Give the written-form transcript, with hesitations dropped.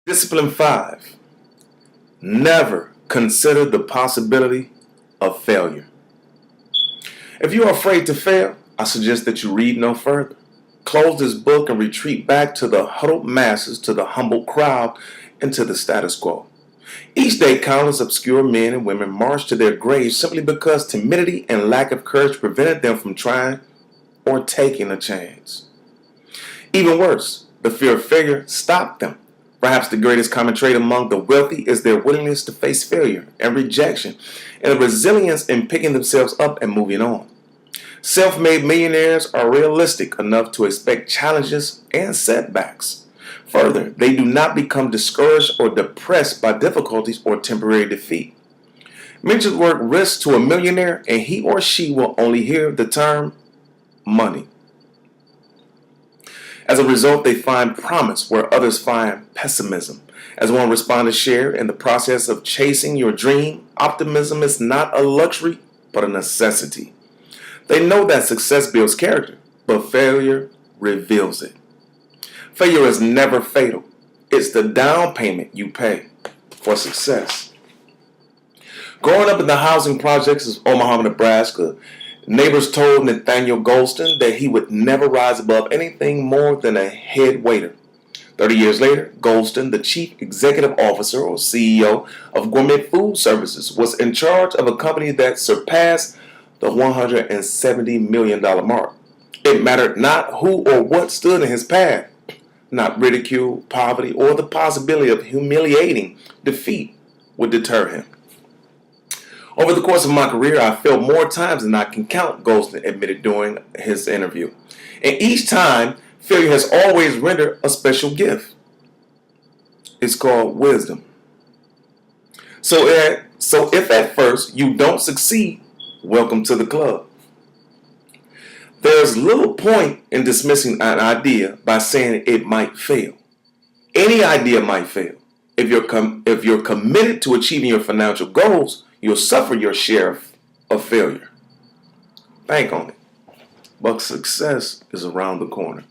Discipline 5. Never consider the possibility of failure. If you are afraid to fail, I suggest that you read no further. Close this book and retreat back to the huddled masses, to the humble crowd, and to the status quo. Each day, countless obscure men and women marched to their graves simply because timidity and lack of courage prevented them from trying or taking a chance. Even worse, the fear of failure stopped them. Perhaps the greatest common trait among the wealthy is their willingness to face failure and rejection, and the resilience in picking themselves up and moving on. Self-made millionaires are realistic enough to expect challenges and setbacks. Further, they do not become discouraged or depressed by difficulties or temporary defeat. Mention the word risk to a millionaire and he or she will only hear the term money. As a result, they find promise where others find pessimism. As one respondent shared, in the process of chasing your dream, optimism is not a luxury, but a necessity. They know that success builds character, but failure reveals it. Failure is never fatal. It's the down payment you pay for success. Growing up in the housing projects of Omaha, Nebraska, neighbors told Nathaniel Golston that he would never rise above anything more than a head waiter. 30 years later, Golston, the chief executive officer or CEO of Gourmet Food Services, was in charge of a company that surpassed the $170 million mark. It mattered not who or what stood in his path. Not ridicule, poverty, or the possibility of humiliating defeat would deter him. Over the course of my career, I failed more times than I can count, Golston admitted during his interview. And each time, failure has always rendered a special gift. It's called wisdom. So if at first you don't succeed, welcome to the club. There's little point in dismissing an idea by saying it might fail. Any idea might fail. If you're committed to achieving your financial goals, you'll suffer your share of failure. Bank on it. But success is around the corner.